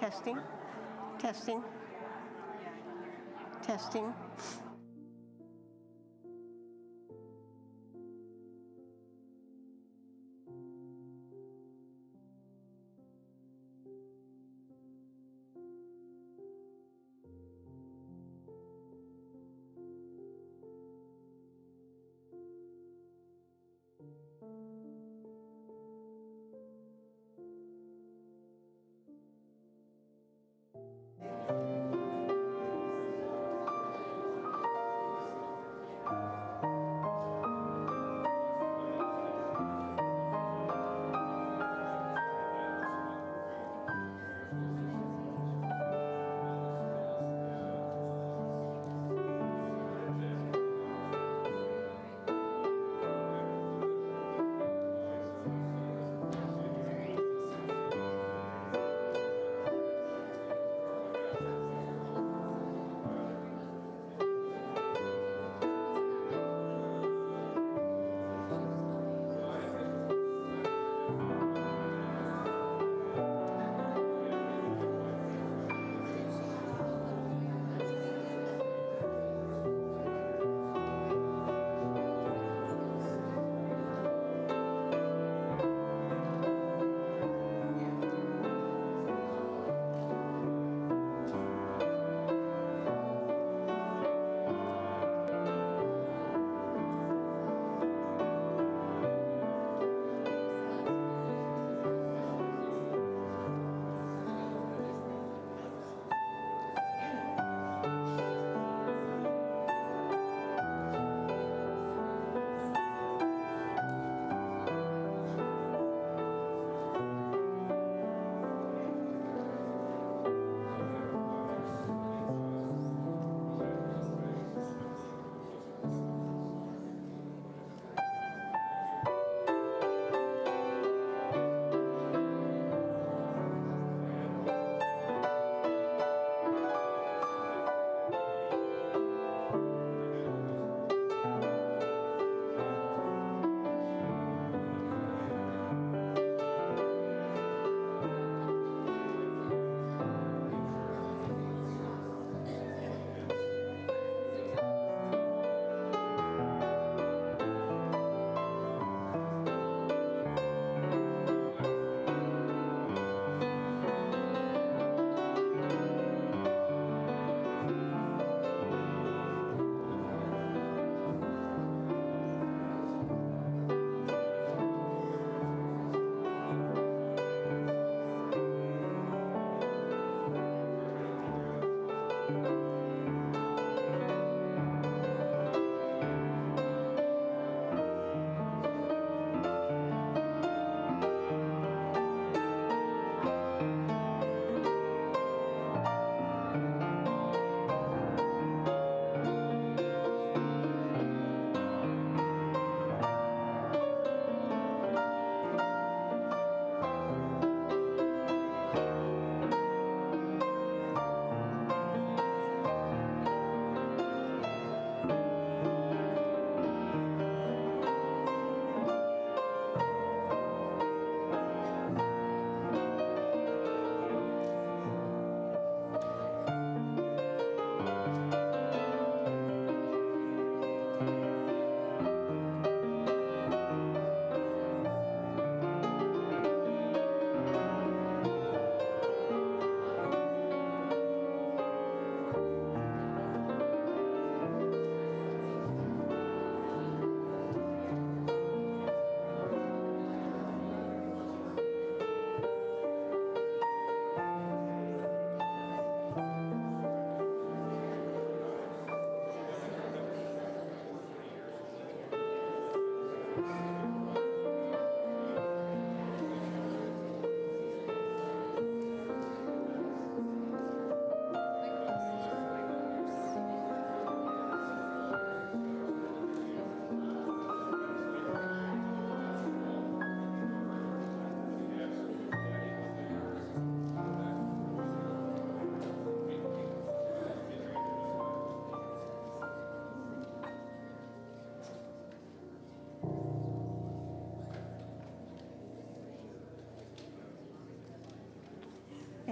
Testing. Testing. Testing.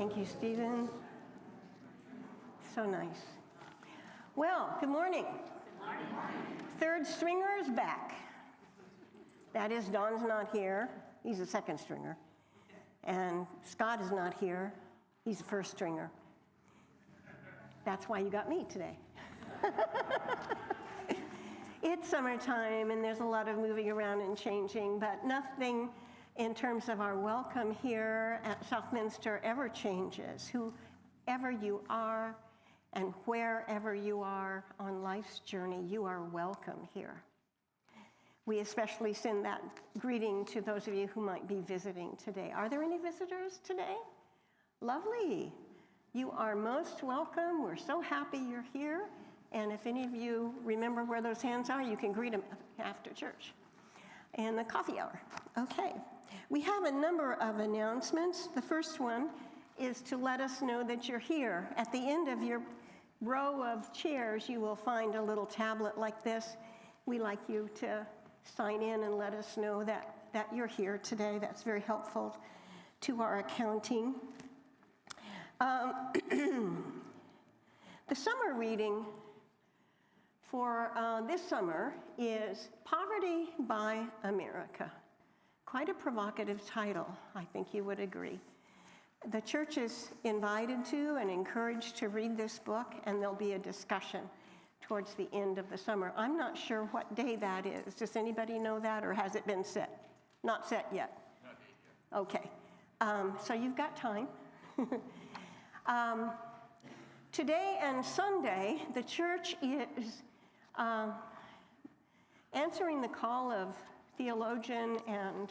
Thank you, Stephen. So nice. Well, good morning. Good morning. Third stringer is back. That is, Don's not here. He's a second stringer. And Scott is not here. He's a first stringer. That's why you got me today. It's summertime, and there's a lot of moving around and changing, but nothing in terms of our welcome here at Southminster ever changes. Whoever you are and wherever you are on life's journey, you are welcome here. We especially send that greeting to those of you who might be visiting today. Are there any visitors today? Lovely. You are most welcome. We're so happy you're here. And if any of you remember where those hands are, you can greet them after church and the coffee hour. Okay. We have a number of announcements. The first one is to let us know that you're here. At the end of your row of chairs, you will find a little tablet like this. We like you to sign in and let us know that you're here today. That's very helpful to our accounting. The summer reading for this summer is Poverty by America. Quite a provocative title, I think you would agree. The church is invited to and encouraged to read this book, and there'll be a discussion towards the end of the summer. I'm not sure what day that is. Does anybody know that, or has it been set? Not set yet? Not yet. Okay. So you've got time. Today and Sunday, the church is answering the call of theologian and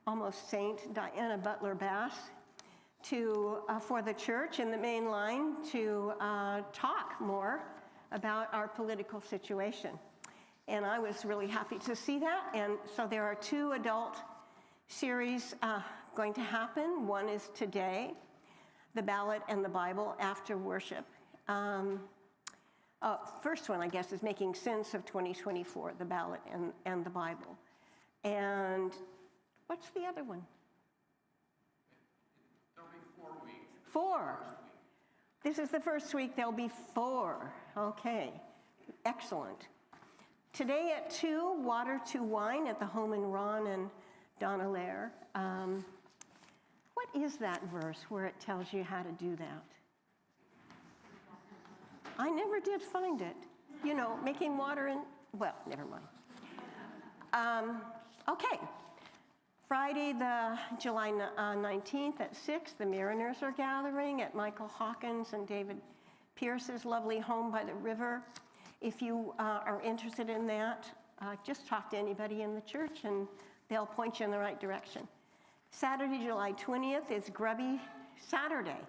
almost saint Diana Butler Bass for the church in the main line to talk more about our political situation. And I was really happy to see that. And so there are 2 adult series going to happen. One is today, the ballot and the Bible after worship. First one, I guess, is making sense of 2024, the ballot and the Bible. And what's the other one? There'll be 4 weeks. 4. This is the first week. There'll be 4. Okay, excellent. Today at 2, Water to Wine at the home in Ron and Donna Lair. What is that verse where it tells you how to do that? I never did find it. You know, making water and, well, never mind. Okay. Friday, the July 19th at 6, the Mariners are gathering at Michael Hawkins and David Pierce's lovely home by the river. If you are interested in that, just talk to anybody in the church and they'll point you in the right direction. Saturday, July 20th is Grubby Saturday.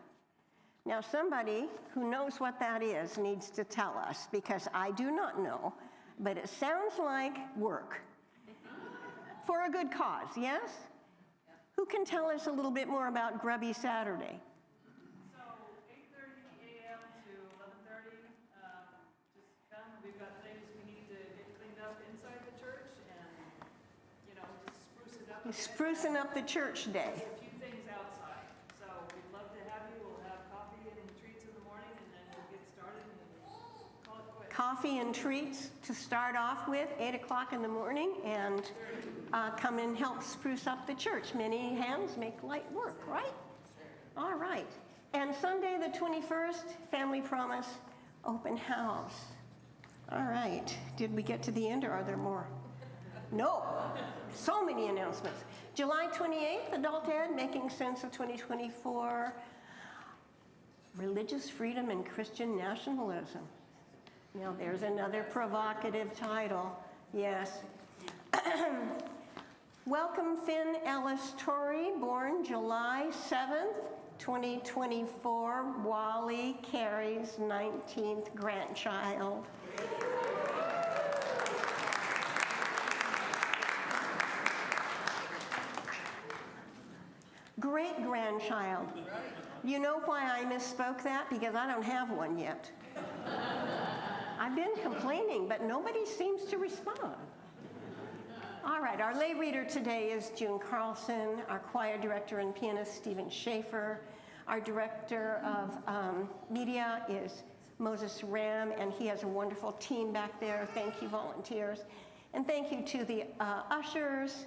Now, somebody who knows what that is needs to tell us, because I do not know, but it sounds like work. For a good cause, yes? Yeah. Who can tell us a little bit more about Grubby Saturday? So 8:30 a.m. to 11:30, just come. We've got things we need to get cleaned up inside the church and, just spruce it up. Sprucing up the church day. A few things outside. So we'd love to have you. We'll have coffee and treats in the morning, and then we'll get started and call it quits. Coffee and treats to start off with, 8 o'clock in the morning, and come and help spruce up the church. Many hands make light work, right? All right. And Sunday the 21st, Family Promise Open House. All right. Did we get to the end, or are there more? No. So many announcements. July 28th, Adult Ed, Making Sense of 2024. Religious Freedom and Christian Nationalism. Now, there's another provocative title. Yes. Welcome Finn Ellis Torrey, born July 7th, 2024, Wally Carey's 19th grandchild. Great-grandchild. You know why I misspoke that? Because I don't have one yet. I've been complaining, but nobody seems to respond. All right, our lay reader today is June Carlson, our choir director and pianist Stephen Schaefer, Our director of media is Moses Ram, and he has a wonderful team back there. Thank you, volunteers. And thank you to the ushers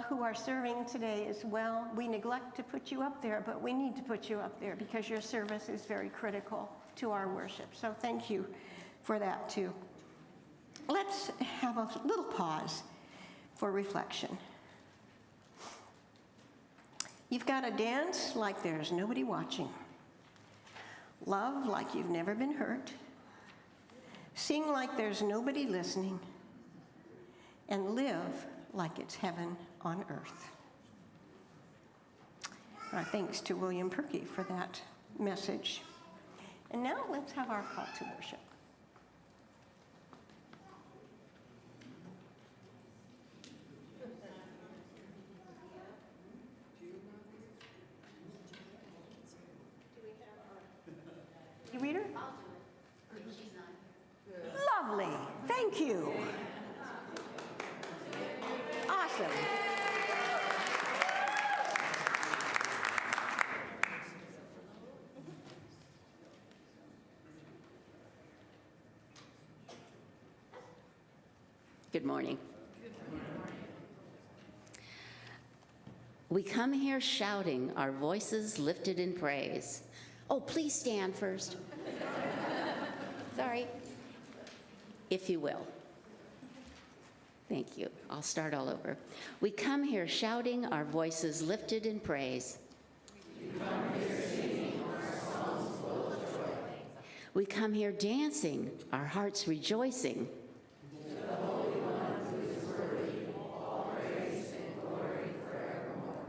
who are serving today as well. We neglect to put you up there, but we need to put you up there because your service is very critical to our worship. So thank you for that too. Let's have a little pause for reflection. You've got to dance like there's nobody watching. Love like you've never been hurt. Sing like there's nobody listening. And live like it's heaven on earth. Our thanks to William Perky for that message. And now let's have our call to worship. You read her? Lovely. Thank you. Awesome. Good morning. We come here shouting, our voices lifted in praise. Oh, please stand first. Sorry. If you will. Thank you. I'll start all over. We come here shouting, our voices lifted in praise. We come here singing our songs full of joy. We come here dancing, our hearts rejoicing. To the Holy One who is worthy, all praise and glory forevermore.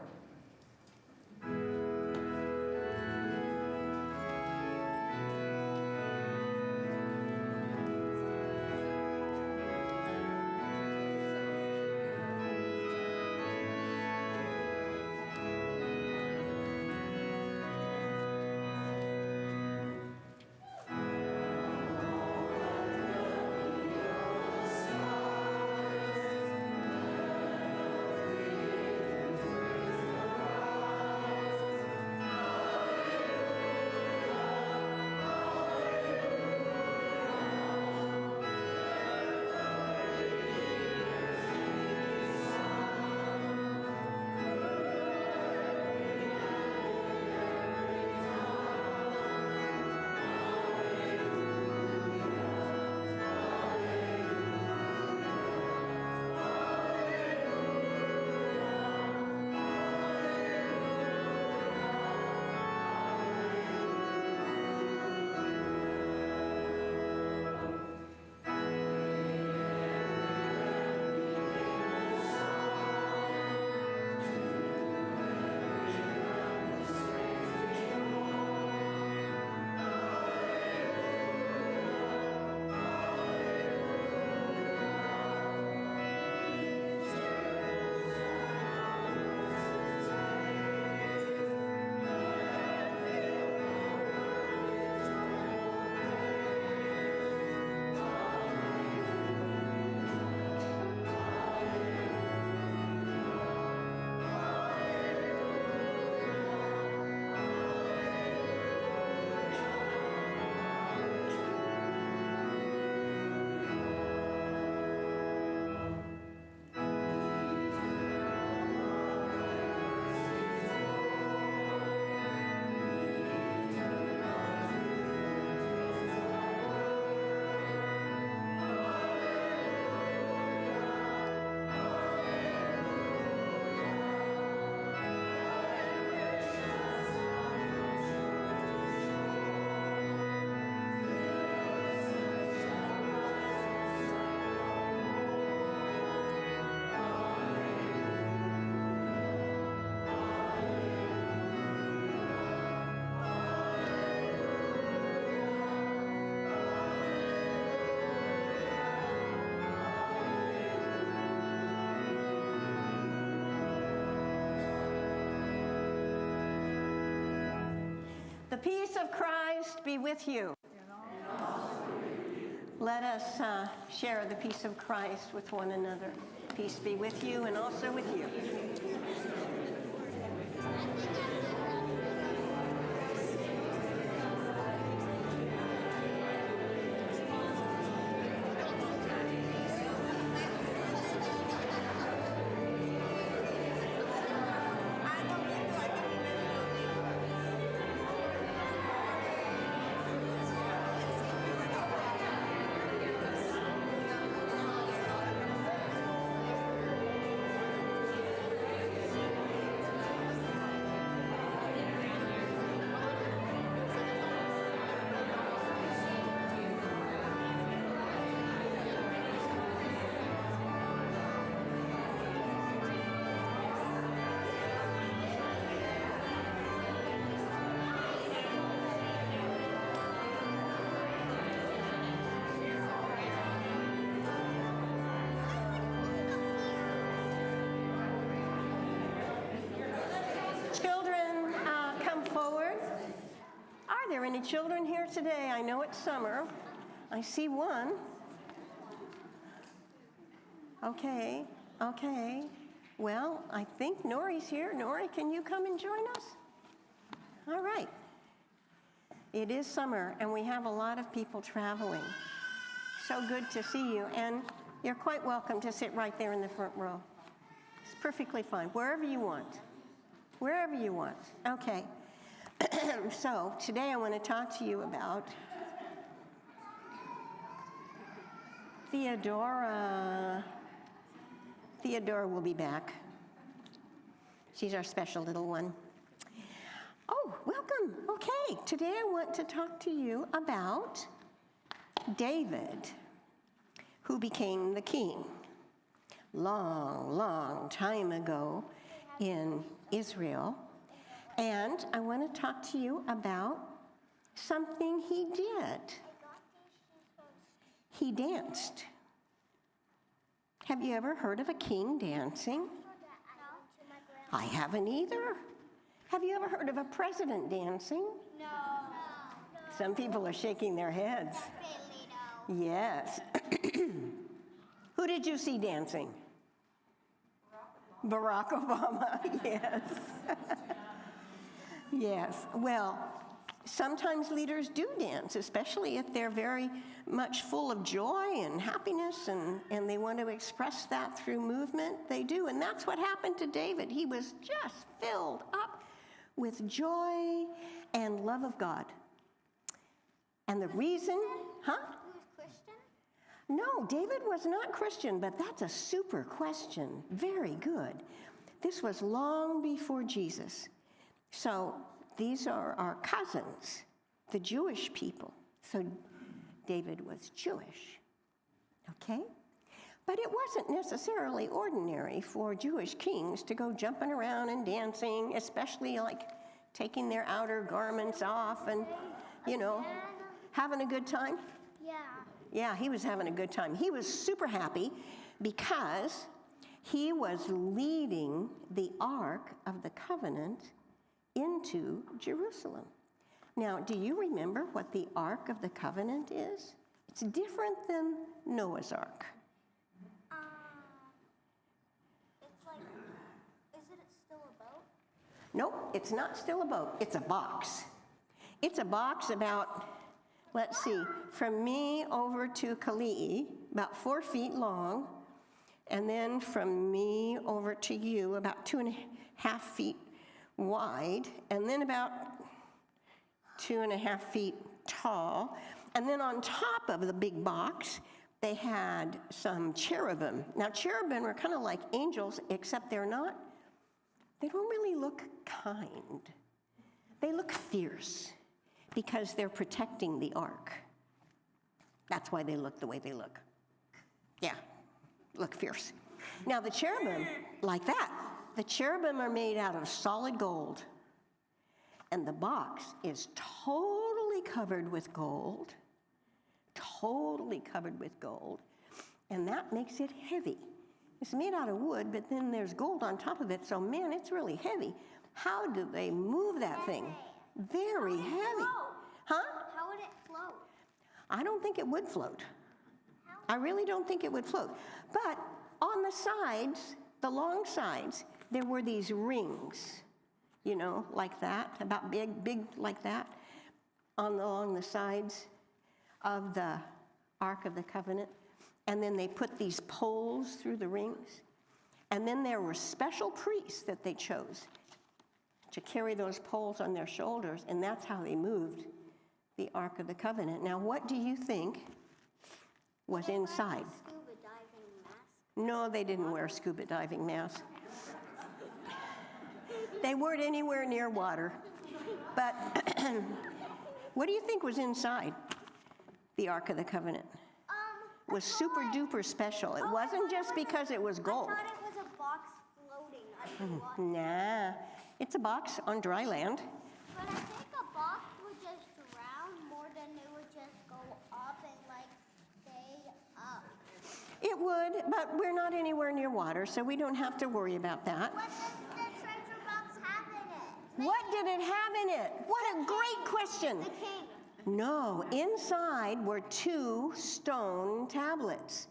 The peace of Christ be with you. Let us share the peace of Christ with one another. Peace be with you and also with you. any children here today? I know it's summer. I see one. Okay. Well, I think Nori's here. Nori, can you come and join us? All right. It is summer, and we have a lot of people traveling. So good to see you, and you're quite welcome to sit right there in the front row. It's perfectly fine, wherever you want. Wherever you want. Okay. So today I want to talk to you about Theodora. Theodora will be back. She's our special little one. Oh, welcome. Okay, today I want to talk to you about David, who became the king long time ago in Israel. And I want to talk to you about something he did. He danced. Have you ever heard of a king dancing? I haven't either. Have you ever heard of a president dancing? No. Some people are shaking their heads. Really, no. Yes. Who did you see dancing? Barack Obama, yes. Yes. Well, sometimes leaders do dance, especially if they're very much full of joy and happiness and they want to express that through movement. They do. And that's what happened to David. He was just filled up with joy and love of God. And the reason, huh? He was Christian? No, David was not Christian, but that's a super question. Very good. This was long before Jesus. So these are our cousins, the Jewish people. So David was Jewish, okay? But it wasn't necessarily ordinary for Jewish kings to go jumping around and dancing, especially like taking their outer garments off and, you know, having a good time. Yeah. Yeah, he was having a good time. He was super happy because he was leading the Ark of the Covenant into Jerusalem. Now, do you remember what the Ark of the Covenant is? It's different than Noah's Ark. It's like, is it still a boat? Nope, it's not still a boat. It's a box. It's a box about, let's see, from me over to Kali'i, about 4 feet long, and then from me over to you, about 2.5 feet wide, and then about 2.5 feet tall. And then on top of the big box, they had some cherubim. Now, cherubim are kind of like angels, except they don't really look kind. They look fierce because they're protecting the ark. That's why they look the way they look. Yeah, look fierce. Now, the cherubim, like that, the cherubim are made out of solid gold. And the box is totally covered with gold. Totally covered with gold. And that makes it heavy. It's made out of wood, but then there's gold on top of it, so man, it's really heavy. How do they move that thing? Very heavy. Huh? How would it float? I don't think it would float. I really don't think it would float. But on the sides, the long sides, there were these rings, you know, like that, about big like that, along the sides of the Ark of the Covenant. And then they put these poles through the rings. And then there were special priests that they chose to carry those poles on their shoulders, and that's how they moved the Ark of the Covenant. Now, what do you think was inside? Scuba diving mask. No, they didn't wear scuba diving masks. They weren't anywhere near water. But what do you think was inside the Ark of the Covenant? It was super duper special. It wasn't just because it was gold. I thought it was a box floating under water. Nah, it's a box on dry land. But I think a box would just drown more than it would just go up and like stay up. It would, but we're not anywhere near water, so we don't have to worry about that. What does the treasure box have in What did it have in it? What a great question. The king. No, inside were 2 stone tablets,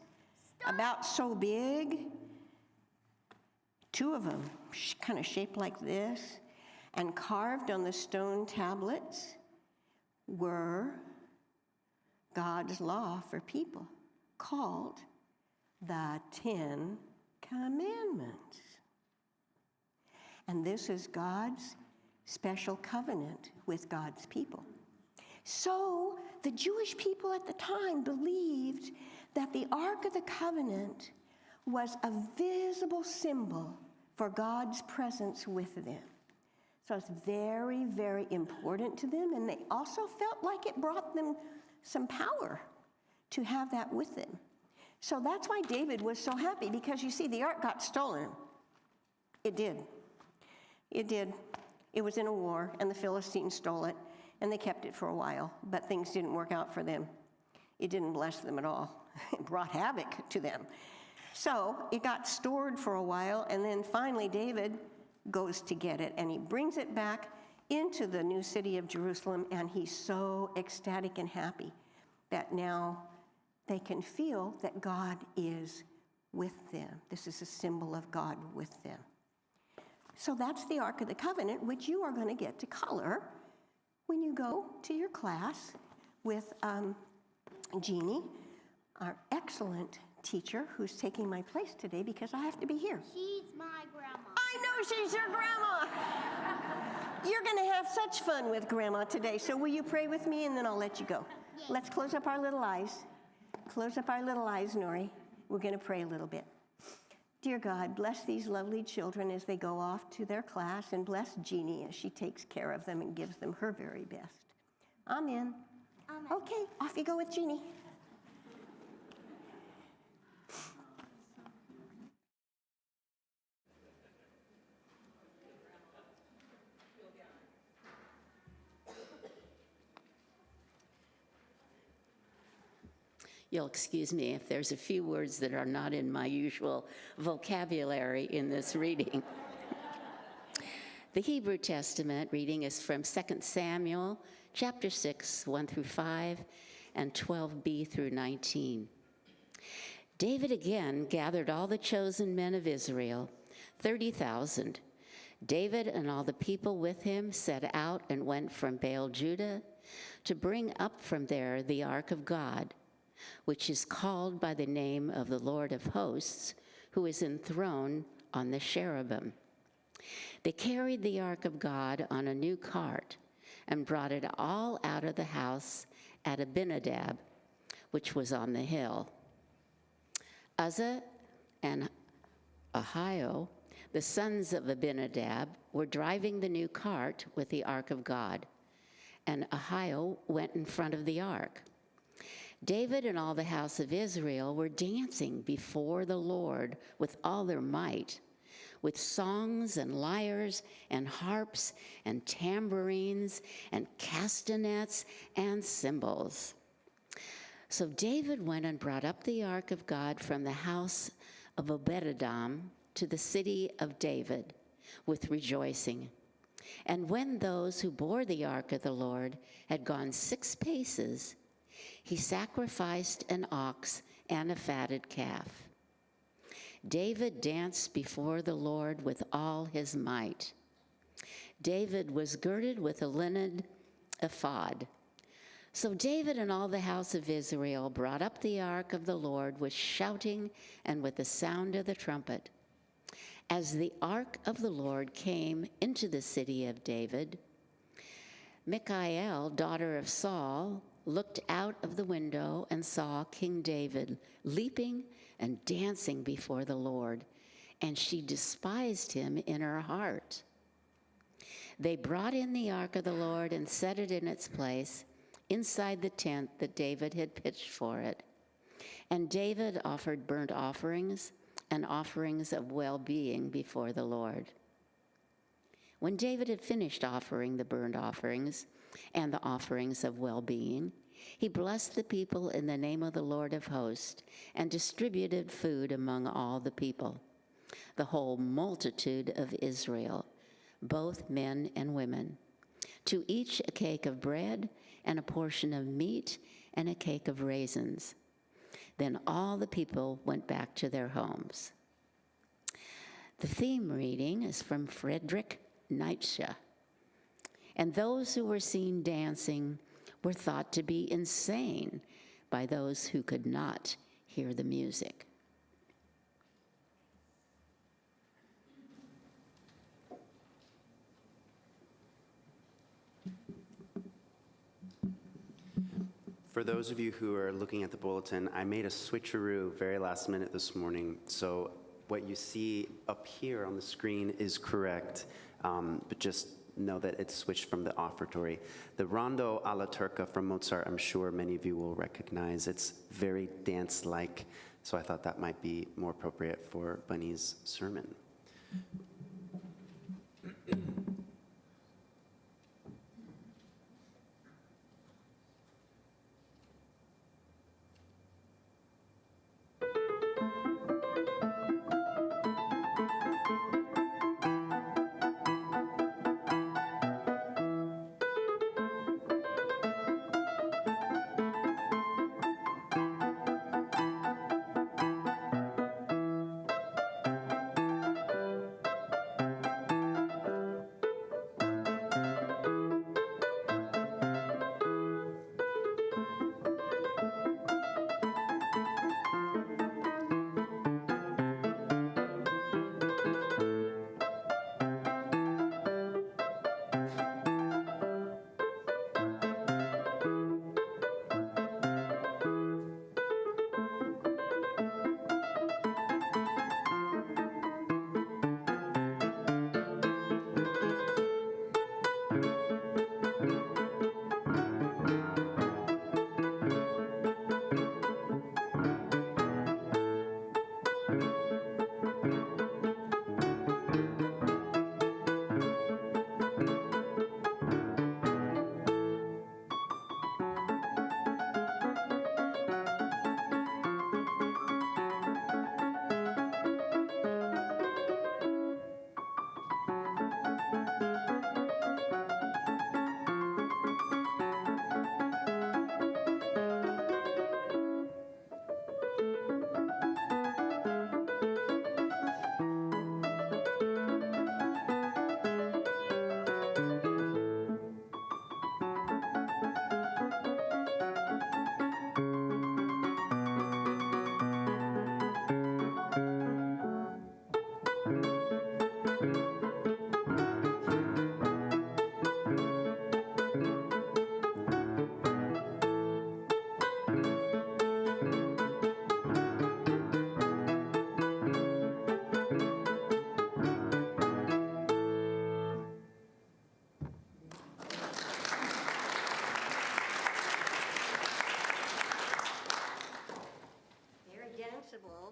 about so big. 2 of them, kind of shaped like this, and carved on the stone tablets were God's law for people, called the 10 Commandments. And this is God's special covenant with God's people. So the Jewish people at the time believed that the Ark of the Covenant was a visible symbol for God's presence with them. So it's very, very important to them, and they also felt like it brought them some power to have that with them. So that's why David was so happy, because you see, the ark got stolen. It did. It did. It was in a war, and the Philistines stole it, and they kept it for a while, but things didn't work out for them. It didn't bless them at all. It brought havoc to them. So it got stored for a while, and then finally David goes to get it, and he brings it back into the new city of Jerusalem, and he's so ecstatic and happy that now they can feel that God is with them. This is a symbol of God with them. So that's the Ark of the Covenant, which you are going to get to color when you go to your class with Jeannie, our excellent teacher who's taking my place today because I have to be here. She's my grandma. I know she's your grandma. You're going to have such fun with Grandma today. So will you pray with me, and then I'll let you go. Yes. Let's close up our little eyes. Close up our little eyes, Nori. We're going to pray a little bit. Dear God, bless these lovely children as they go off to their class, and bless Jeannie as she takes care of them and gives them her very best. Amen. Amen. Okay, off you go with Jeannie. You'll excuse me if there's a few words that are not in my usual vocabulary in this reading. The Hebrew Testament reading is from 2 Samuel chapter 6, 1 through 5, and 12b through 19. David again gathered all the chosen men of Israel, 30,000. David and all the people with him set out and went from Baal Judah to bring up from there the ark of God, which is called by the name of the Lord of hosts, who is enthroned on the cherubim. They carried the ark of God on a new cart and brought it all out of the house at Abinadab, which was on the hill. Uzzah and Ahio, the sons of Abinadab, were driving the new cart with the ark of God, and Ahio went in front of the ark. David and all the house of Israel were dancing before the Lord with all their might, with songs and lyres and harps and tambourines and castanets and cymbals. So David went and brought up the ark of God from the house of Obed-Edom to the city of David with rejoicing. And when those who bore the ark of the Lord had gone 6 paces, he sacrificed an ox and a fatted calf. David danced before the Lord with all his might. David was girded with a linen ephod. So David and all the house of Israel brought up the ark of the Lord with shouting and with the sound of the trumpet. As the ark of the Lord came into the city of David, Michal, daughter of Saul, looked out of the window and saw King David leaping and dancing before the Lord, and she despised him in her heart. They brought in the ark of the Lord and set it in its place inside the tent that David had pitched for it. And David offered burnt offerings and offerings of well-being before the Lord. When David had finished offering the burnt offerings and the offerings of well-being, he blessed the people in the name of the Lord of hosts and distributed food among all the people, the whole multitude of Israel, both men and women. To each a cake of bread and a portion of meat and a cake of raisins. Then all the people went back to their homes. The theme reading is from Friedrich Nietzsche. And those who were seen dancing were thought to be insane by those who could not hear the music. For those of you who are looking at the bulletin, I made a switcheroo very last minute this morning. So what you see up here on the screen is correct, but just know that it's switched from the offertory. The Rondo alla Turca from Mozart, I'm sure many of you will recognize. It's very dance-like, so I thought that might be more appropriate for Bunny's sermon.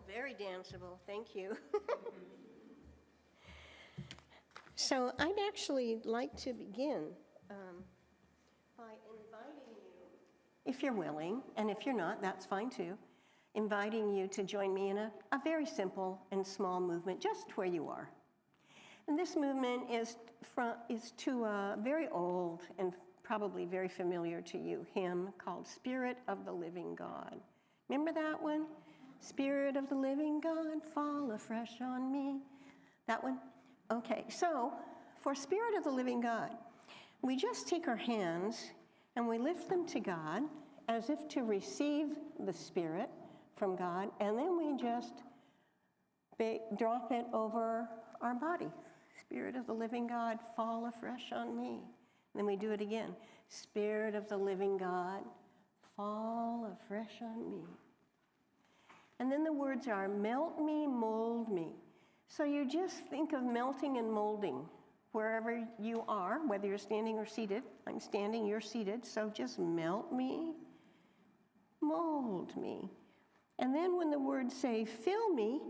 Very danceable, thank you. So I'd actually like to begin by inviting you, if you're willing, and if you're not, that's fine too, inviting you to join me in a very simple and small movement, just where you are. And this movement is to a very old and probably very familiar to you hymn called Spirit of the Living God. Remember that one? Spirit of the living God, fall afresh on me. That one? Okay, so for Spirit of the living God, we just take our hands and we lift them to God as if to receive the Spirit from God, and then we just drop it over our body. Spirit of the living God, fall afresh on me. And then we do it again. Spirit of the living God, fall afresh on me. And then the words are, melt me, mold me. So you just think of melting and molding wherever you are, whether you're standing or seated. I'm standing, you're seated, so just melt me, mold me. And then when the words say, fill me,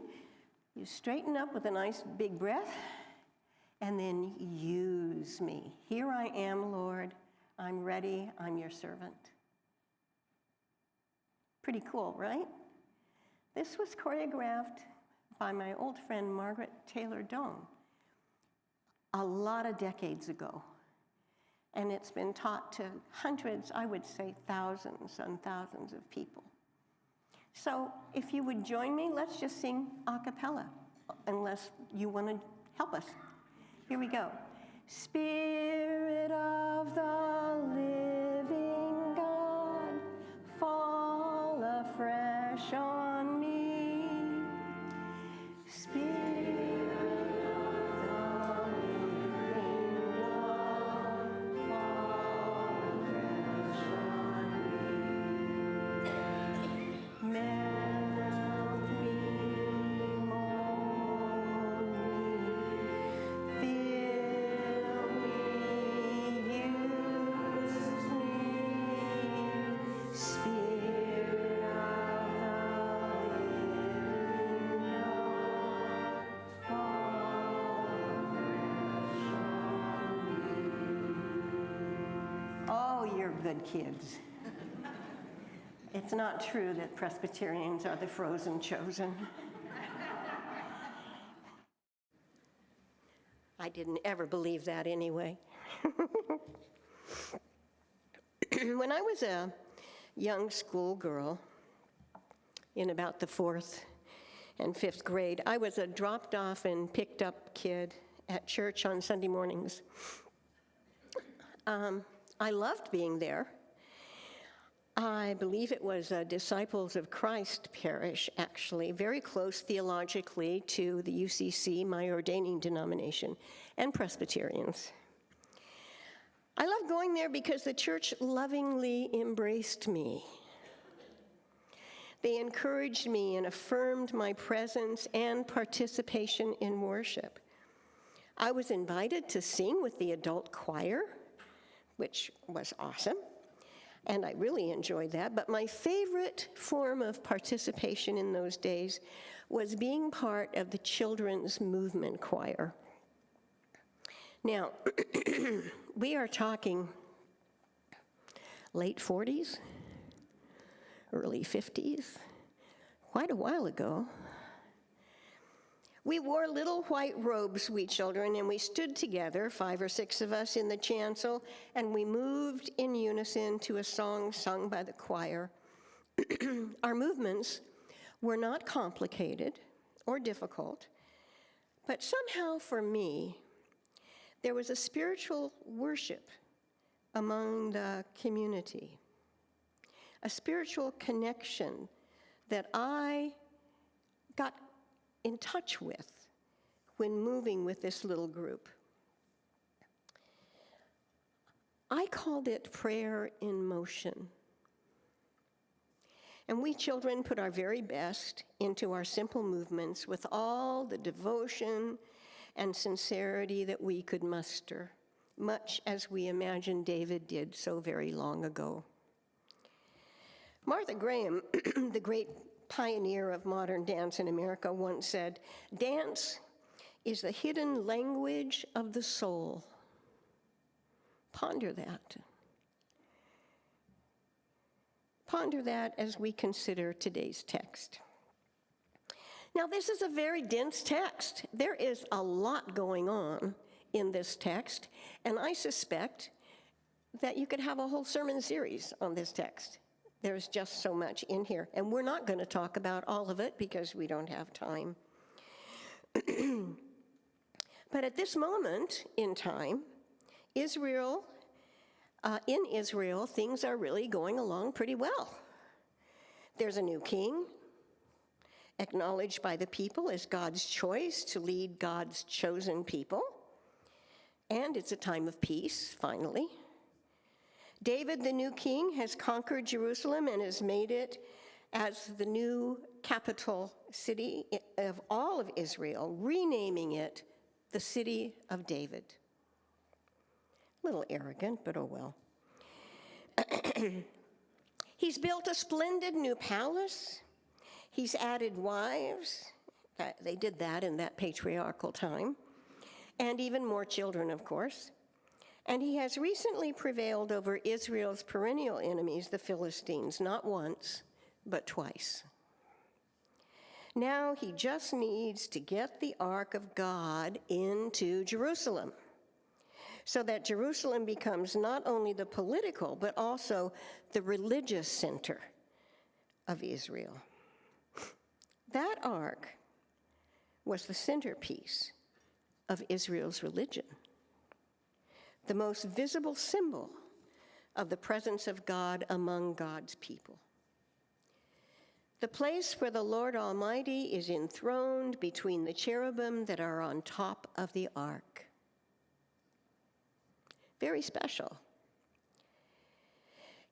you straighten up with a nice big breath, and then use me. Here I am, Lord. I'm ready. I'm your servant. Pretty cool, right? This was choreographed by my old friend Margaret Taylor Doan a lot of decades ago. And it's been taught to hundreds, I would say thousands and thousands of people. So if you would join me, let's just sing a cappella, unless you want to help us. Here we go. Spirit of the living God, fall afresh on me. Spirit of the living God, fall afresh on me. Melt me, mold me, fill me, use me. Spirit of the living God, fall afresh on me. Oh, you're good kids. It's not true that Presbyterians are the frozen chosen. I didn't ever believe that anyway. When I was a young schoolgirl, in about the 4th and 5th grade, I was a dropped off and picked up kid at church on Sunday mornings. I loved being there. I believe it was a Disciples of Christ parish, actually, very close theologically to the UCC, my ordaining denomination, and Presbyterians. I loved going there because the church lovingly embraced me. They encouraged me and affirmed my presence and participation in worship. I was invited to sing with the adult choir, which was awesome. And I really enjoyed that. But my favorite form of participation in those days was being part of the children's movement choir. Now, we are talking late 40s, early 50s, quite a while ago. We wore little white robes, we children, and we stood together, 5 or 6 of us in the chancel, and we moved in unison to a song sung by the choir. Our movements were not complicated or difficult, but somehow for me, there was a spiritual worship among the community, a spiritual connection that I got in touch with when moving with this little group. I called it prayer in motion. And we children put our very best into our simple movements with all the devotion and sincerity that we could muster, much as we imagine David did so very long ago. Martha Graham, the great pioneer of modern dance in America, once said, "Dance is the hidden language of the soul." Ponder that. Ponder that as we consider today's text. Now, this is a very dense text. There is a lot going on in this text, and I suspect that you could have a whole sermon series on this text. There's just so much in here, and we're not going to talk about all of it because we don't have time. But at this moment in time, in Israel, things are really going along pretty well. There's a new king, acknowledged by the people as God's choice to lead God's chosen people, and it's a time of peace, finally. David, the new king, has conquered Jerusalem and has made it as the new capital city of all of Israel, renaming it the City of David. A little arrogant, but oh well. He's built a splendid new palace. He's added wives. They did that in that patriarchal time. And even more children, of course. And he has recently prevailed over Israel's perennial enemies, the Philistines, not once, but twice. Now he just needs to get the Ark of God into Jerusalem. so that Jerusalem becomes not only the political, but also the religious center of Israel. That ark was the centerpiece of Israel's religion, the most visible symbol of the presence of God among God's people. The place where the Lord Almighty is enthroned between the cherubim that are on top of the ark. Very special.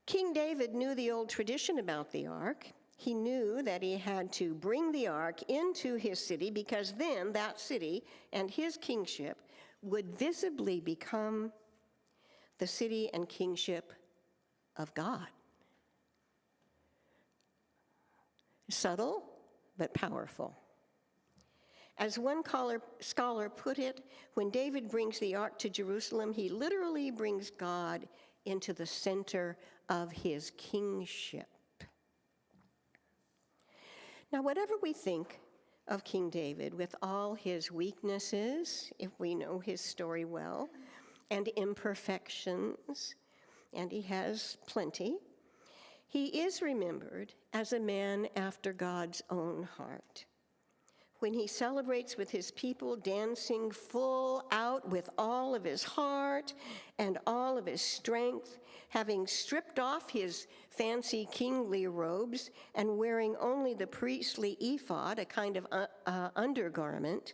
King David knew the old tradition about the ark. He knew that he had to bring the ark into his city because then that city and his kingship would visibly become the city and kingship of God. Subtle, but powerful. As one scholar put it, when David brings the ark to Jerusalem, he literally brings God into the center of his kingship. Now, whatever we think of King David, with all his weaknesses, if we know his story well, and imperfections, and he has plenty, he is remembered as a man after God's own heart. When he celebrates with his people, dancing full out with all of his heart and all of his strength, having stripped off his fancy kingly robes and wearing only the priestly ephod, a kind of undergarment,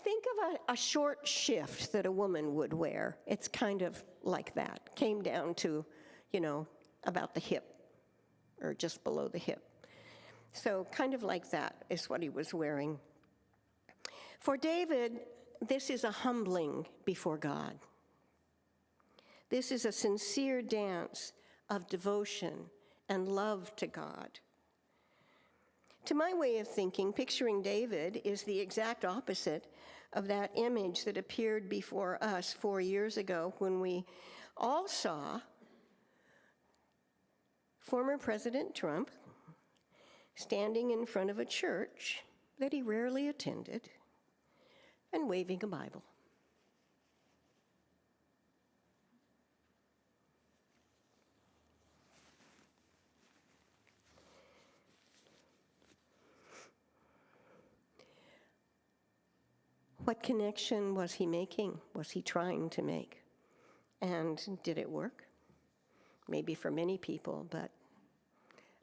think of a short shift that a woman would wear. It's kind of like that. Came down to, about the hip, or just below the hip. So kind of like that is what he was wearing. For David, this is a humbling before God. This is a sincere dance of devotion and love to God. To my way of thinking, picturing David is the exact opposite of that image that appeared before us 4 years ago when we all saw former President Trump standing in front of a church that he rarely attended and waving a Bible. What connection was he making? Was he trying to make? And did it work? Maybe for many people, but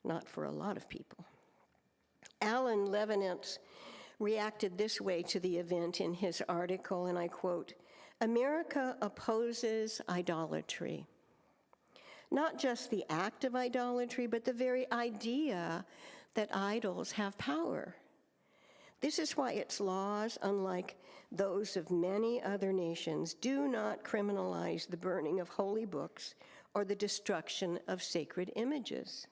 not for a lot of people. Alan Levinetz reacted this way to the event in his article, and I quote, "America opposes idolatry. Not just the act of idolatry, but the very idea that idols have power. This is why its laws, unlike those of many other nations, do not criminalize the burning of holy books or the destruction of sacred images.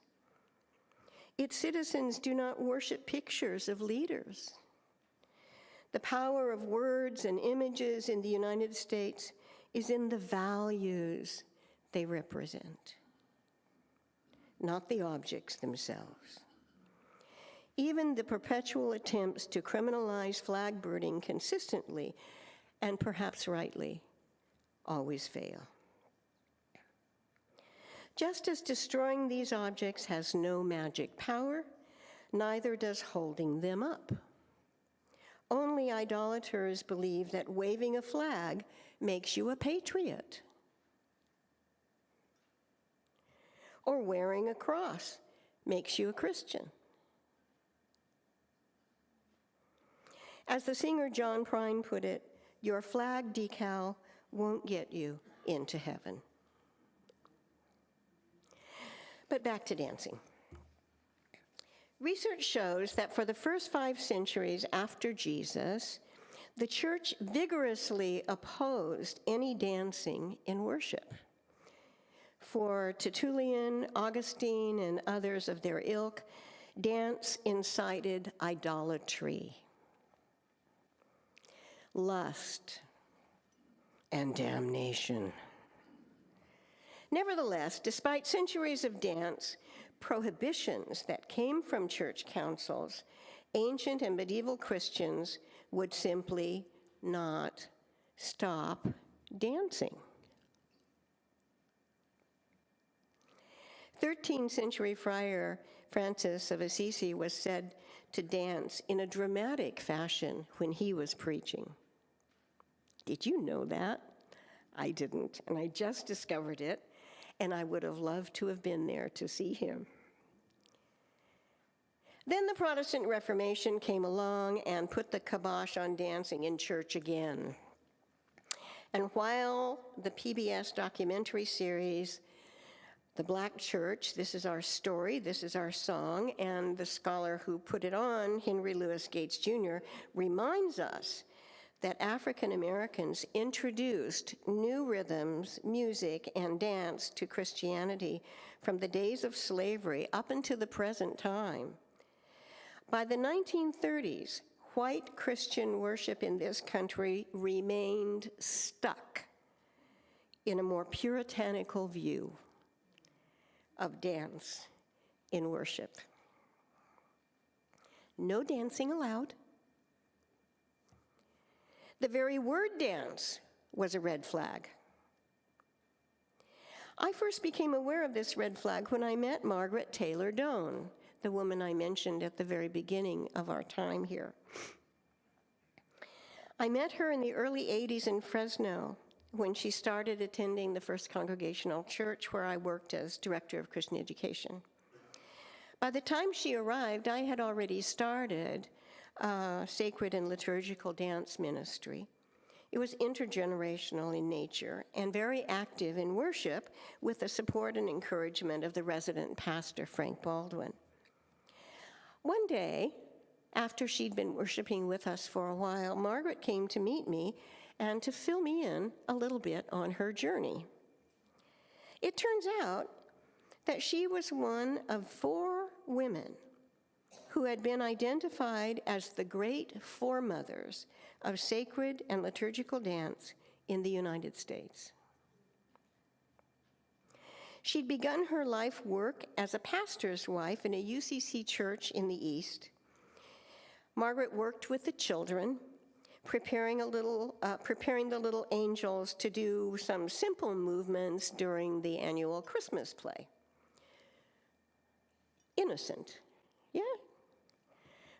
Its citizens do not worship pictures of leaders. The power of words and images in the United States is in the values they represent, not the objects themselves. Even the perpetual attempts to criminalize flag burning consistently, and perhaps rightly, always fail. Just as destroying these objects has no magic power, neither does holding them up. Only idolaters believe that waving a flag makes you a patriot, or wearing a cross makes you a Christian. As the singer John Prine put it, your flag decal won't get you into heaven. But back to dancing. Research shows that for the first 5 centuries after Jesus, the church vigorously opposed any dancing in worship. For Tertullian, Augustine, and others of their ilk, dance incited idolatry, lust, and damnation. Nevertheless, despite centuries of dance, prohibitions that came from church councils, ancient and medieval Christians would simply not stop dancing. 13th century friar Francis of Assisi was said to dance in a dramatic fashion when he was preaching. Did you know that? I didn't, and I just discovered it, and I would have loved to have been there to see him. Then the Protestant Reformation came along and put the kibosh on dancing in church again. And while the PBS documentary series, The Black Church, This Is Our Story, This Is Our Song, and the scholar who put it on, Henry Louis Gates Jr., reminds us that African Americans introduced new rhythms, music, and dance to Christianity from the days of slavery up until the present time. By the 1930s, white Christian worship in this country remained stuck in a more puritanical view of dance in worship. No dancing allowed. The very word dance was a red flag. I first became aware of this red flag when I met Margaret Taylor Doan, the woman I mentioned at the very beginning of our time here. I met her in the early 80s in Fresno when she started attending the First Congregational Church, where I worked as Director of Christian Education. By the time she arrived, I had already started sacred and liturgical dance ministry. It was intergenerational in nature and very active in worship with the support and encouragement of the resident pastor, Frank Baldwin. One day, after she'd been worshiping with us for a while, Margaret came to meet me and to fill me in a little bit on her journey. It turns out that she was one of 4 women who had been identified as the great foremothers of sacred and liturgical dance in the United States. She'd begun her life work as a pastor's wife in a UCC church in the East. Margaret worked with the children, preparing the little angels to do some simple movements during the annual Christmas play. Innocent, yeah?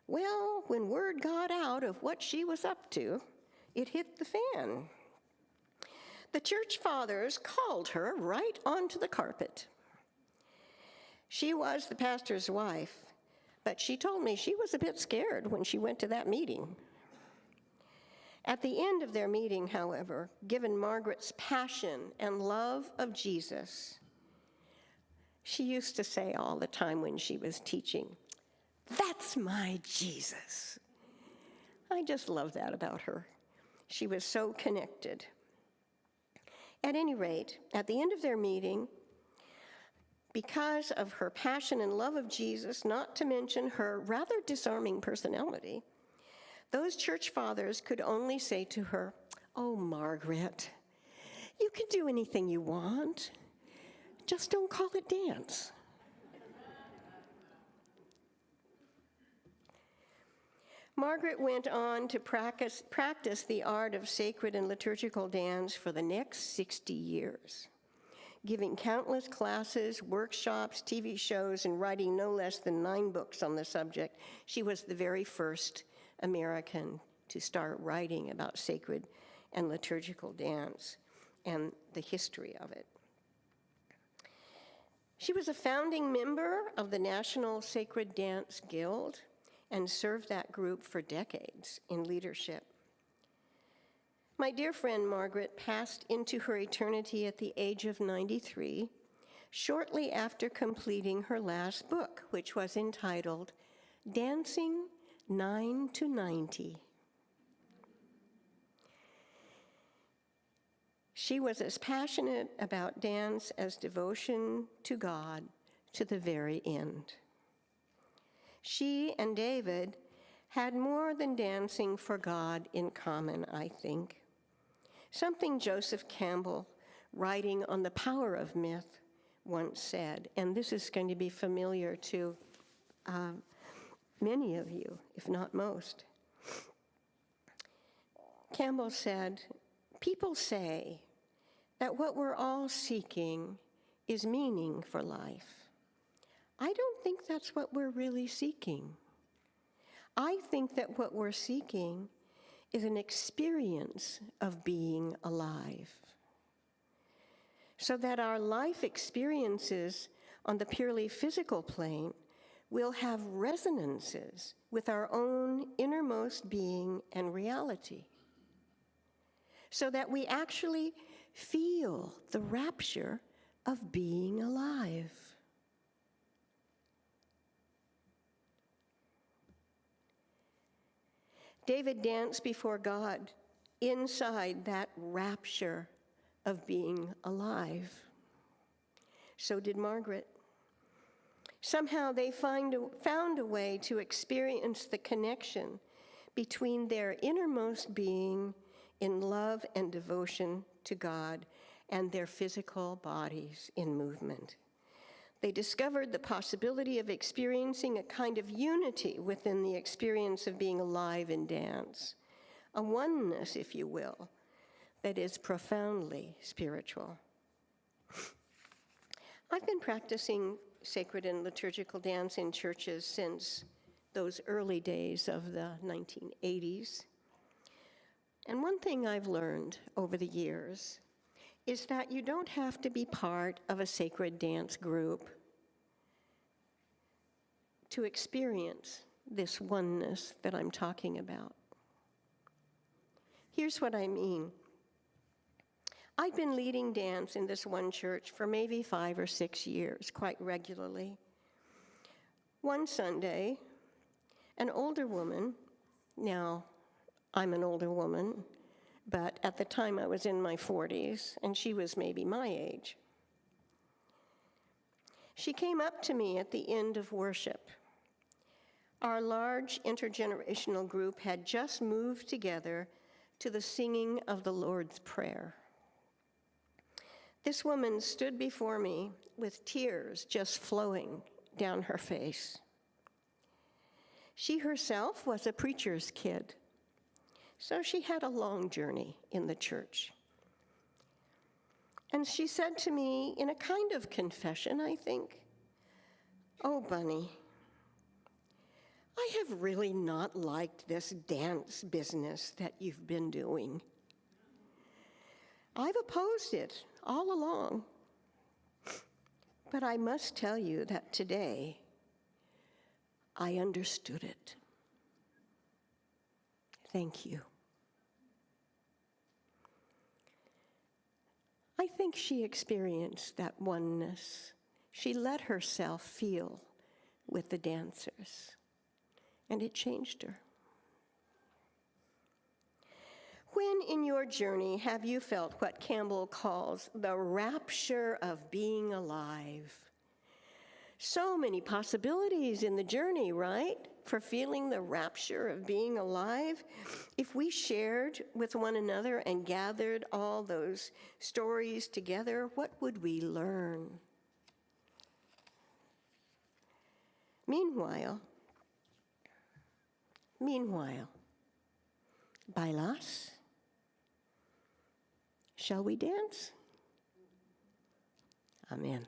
Well, when word got out of what she was up to, it hit the fan. The church fathers called her right onto the carpet. She was the pastor's wife, but she told me she was a bit scared when she went to that meeting. At the end of their meeting, however, given Margaret's passion and love of Jesus, she used to say all the time when she was teaching, "That's my Jesus." I just love that about her. She was so connected. At any rate, at the end of their meeting, because of her passion and love of Jesus, not to mention her rather disarming personality, those church fathers could only say to her, "Oh, Margaret, you can do anything you want. Just don't call it dance." Margaret went on to practice the art of sacred and liturgical dance for the next 60 years, giving countless classes, workshops, TV shows, and writing no less than 9 books on the subject. She was the very first American to start writing about sacred and liturgical dance and the history of it. She was a founding member of the National Sacred Dance Guild and served that group for decades in leadership. My dear friend Margaret passed into her eternity at the age of 93, shortly after completing her last book, which was entitled Dancing 9 to 90. She was as passionate about dance as devotion to God to the very end. She and David had more than dancing for God in common, I think. Something Joseph Campbell, writing on the power of myth, once said, and this is going to be familiar to many of you, if not most. Campbell said, People say that what we're all seeking is meaning for life. I don't think that's what we're really seeking. I think that what we're seeking is an experience of being alive, so that our life experiences on the purely physical plane will have resonances with our own innermost being and reality, so that we actually feel the rapture of being alive. David danced before God inside that rapture of being alive. So did Margaret. Somehow they found a way to experience the connection between their innermost being in love and devotion to God and their physical bodies in movement. They discovered the possibility of experiencing a kind of unity within the experience of being alive in dance, a oneness, if you will, that is profoundly spiritual. I've been practicing sacred and liturgical dance in churches since those early days of the 1980s. And one thing I've learned over the years is that you don't have to be part of a sacred dance group to experience this oneness that I'm talking about. Here's what I mean. I've been leading dance in this one church for maybe 5 or 6 years, quite regularly. One Sunday, an older woman, now I'm an older woman, but at the time I was in my 40s, and she was maybe my age. She came up to me at the end of worship. Our large intergenerational group had just moved together to the singing of the Lord's Prayer. This woman stood before me with tears just flowing down her face. She herself was a preacher's kid, so she had a long journey in the church. And she said to me in a kind of confession, I think, "Oh, Bunny, I have really not liked this dance business that you've been doing. I've opposed it all along. But I must tell you that today I understood it. Thank you." I think she experienced that oneness. She let herself feel with the dancers, and it changed her. When in your journey have you felt what Campbell calls the rapture of being alive? So many possibilities in the journey, right? For feeling the rapture of being alive. If we shared with one another and gathered all those stories together, what would we learn? Meanwhile, bailas? Shall we dance? Amen.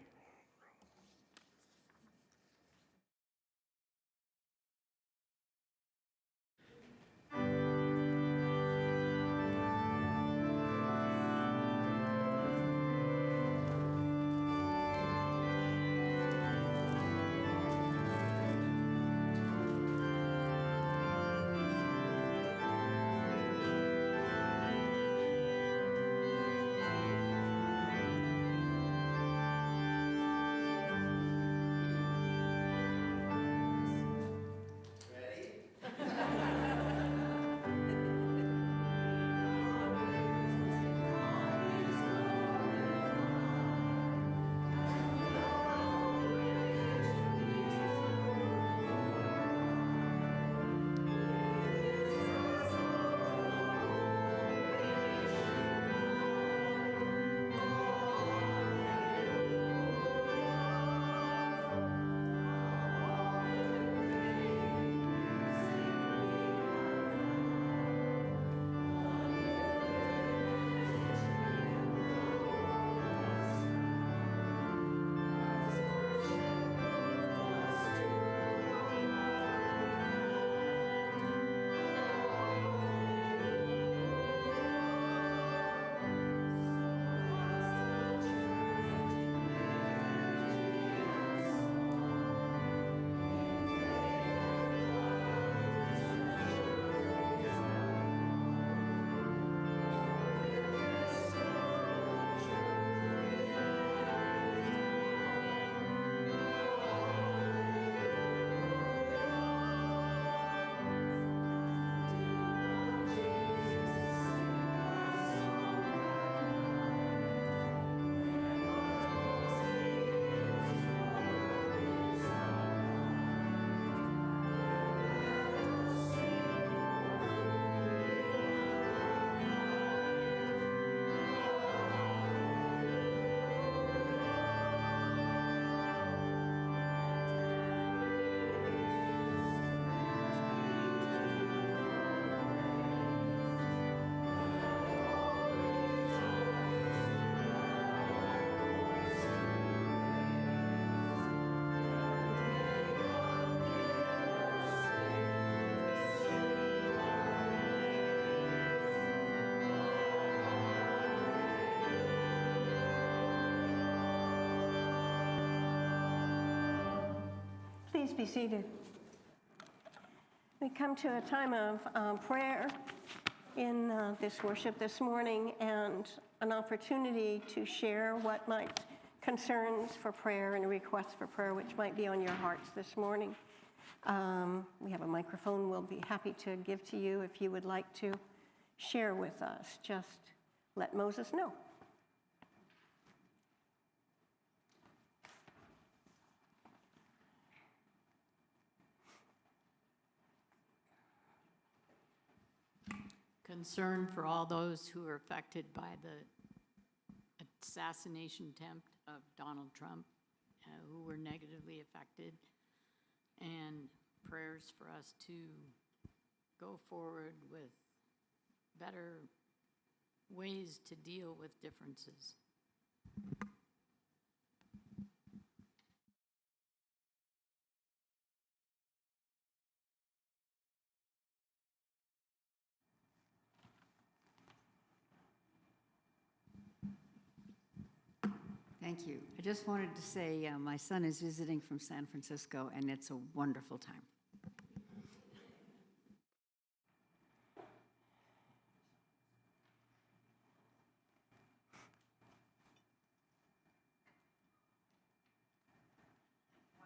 Please be seated. We come to a time of prayer in this worship this morning, and an opportunity to share what might concerns for prayer and requests for prayer which might be on your hearts this morning. We have a microphone we'll be happy to give to you if you would like to share with us. Just let Moses know. Concern for all those who are affected by the assassination attempt of Donald Trump, who were negatively affected, and prayers for us to go forward with better ways to deal with differences. Thank you. I just wanted to say my son is visiting from San Francisco, and it's a wonderful time.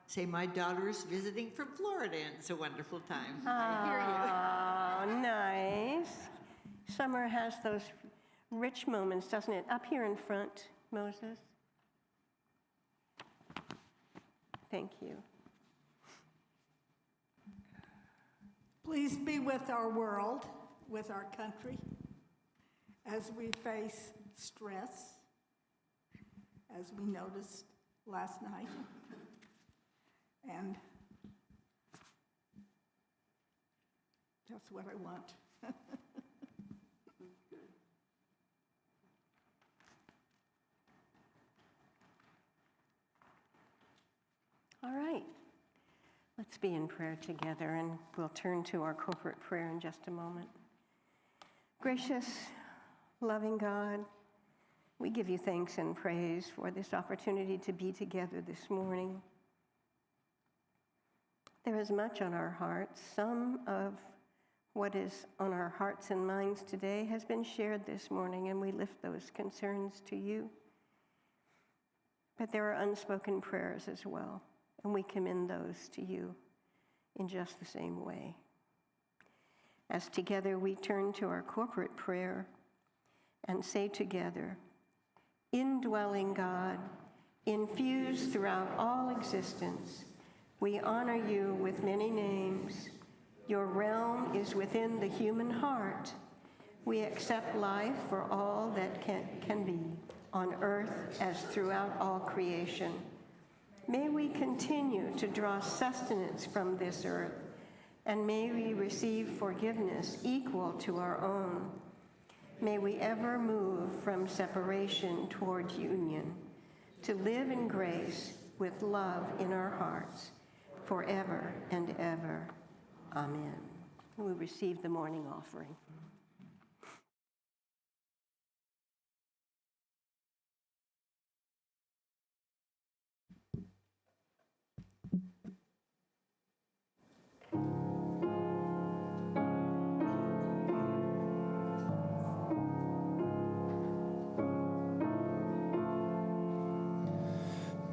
Say, my daughter's visiting from Florida, and it's a wonderful time. I hear you. Oh, nice. Summer has those rich moments, doesn't it? Up here in front, Moses. Thank you. Please be with our world, with our country, as we face stress, as we noticed last night. And that's what I want. All right. Let's be in prayer together, and we'll turn to our corporate prayer in just a moment. Gracious, loving God, we give you thanks and praise for this opportunity to be together this morning. There is much on our hearts. Some of what is on our hearts and minds today has been shared this morning, and we lift those concerns to you. But there are unspoken prayers as well, and we commend those to you in just the same way. As together we turn to our corporate prayer and say together, indwelling God, infused throughout all existence, we honor you with many names. Your realm is within the human heart. We accept life for all that can be, on earth as throughout all creation. May we continue to draw sustenance from this earth, and may we receive forgiveness equal to our own. May we ever move from separation toward union, to live in grace with love in our hearts, forever and ever. Amen. We receive the morning offering.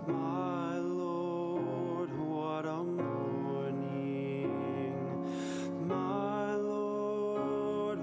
My Lord, what a morning. My Lord,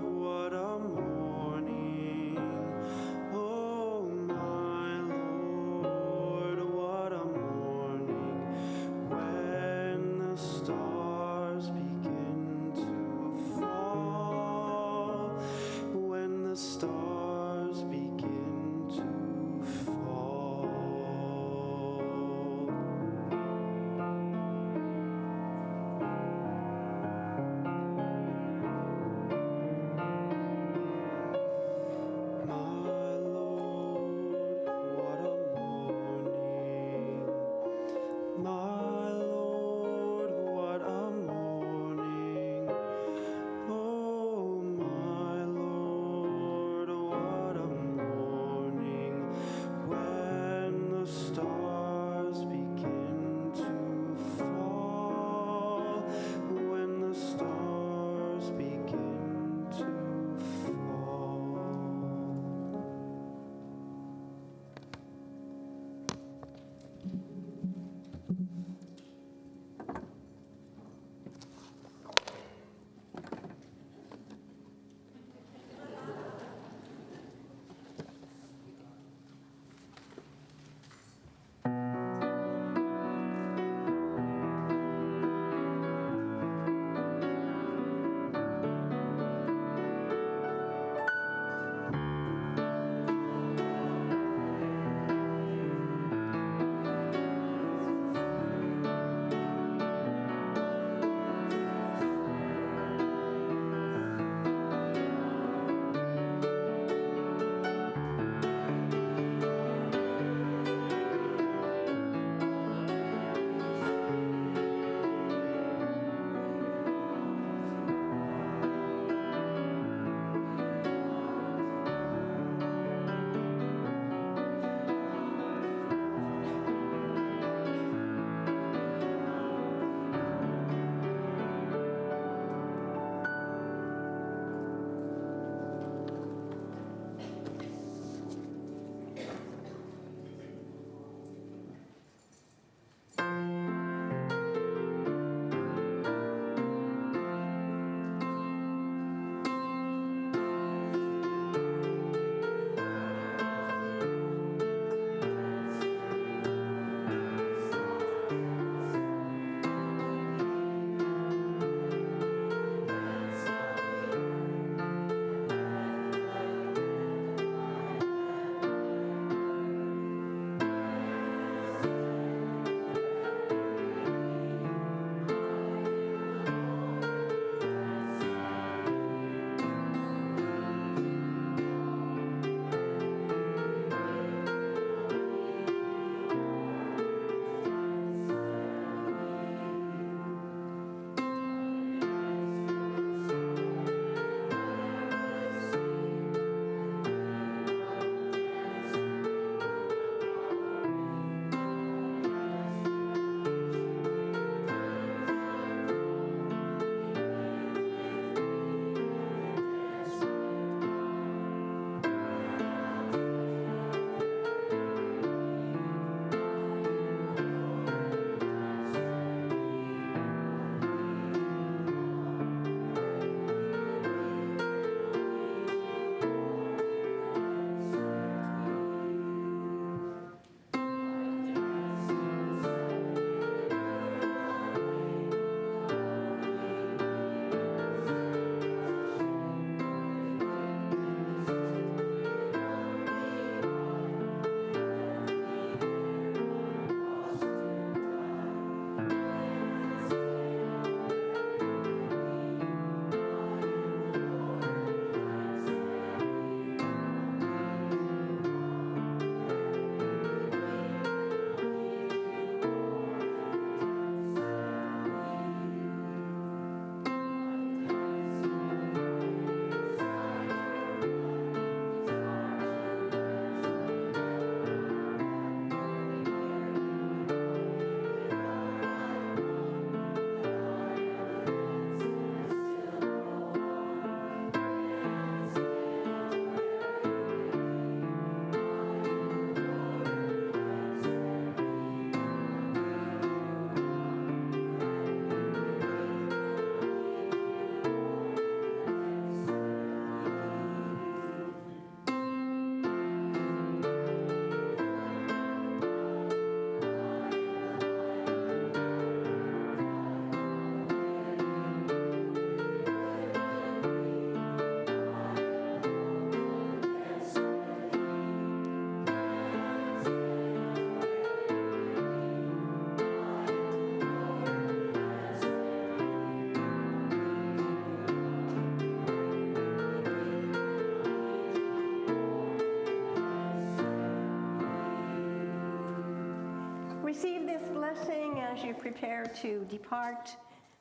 prepare to depart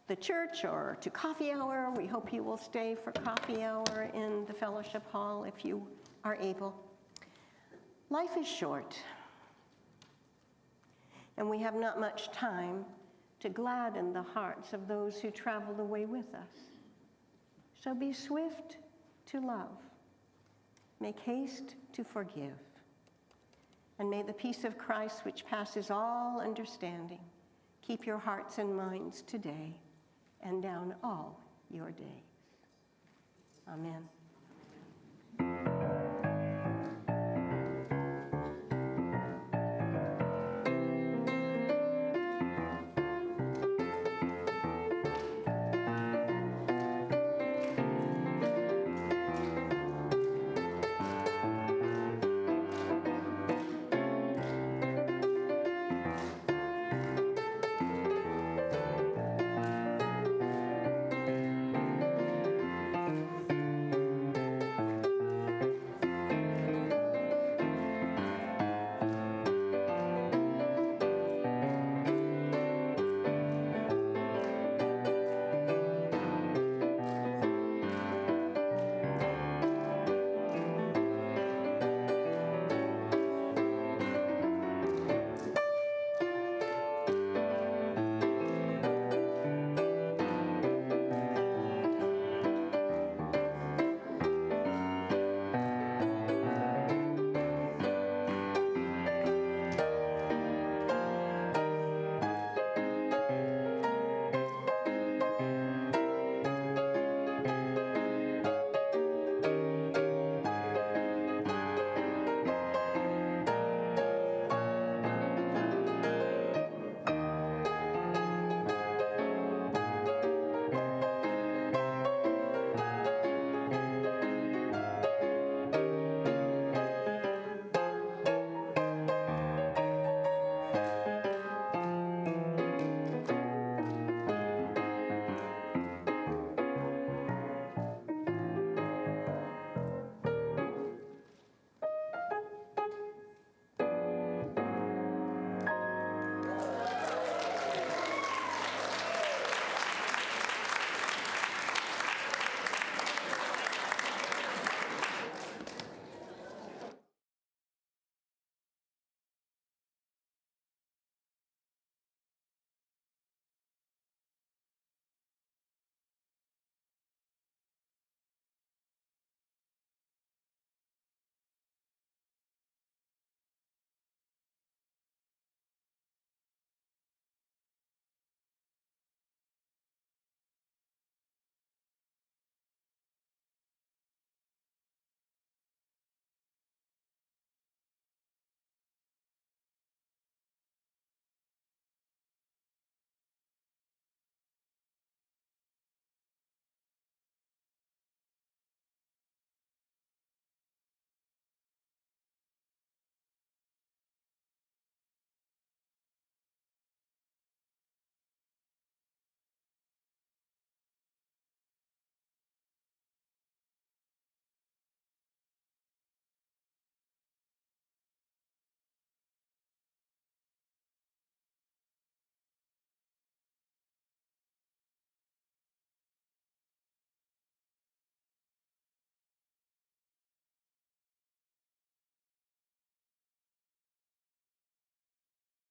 the church or to coffee hour, we hope you will stay for coffee hour in the fellowship hall if you are able. Life is short, and we have not much time to gladden the hearts of those who traveled away with us. So be swift to love, make haste to forgive, and may the peace of Christ, which passes all understanding, keep your hearts and minds today and down all your days. Amen.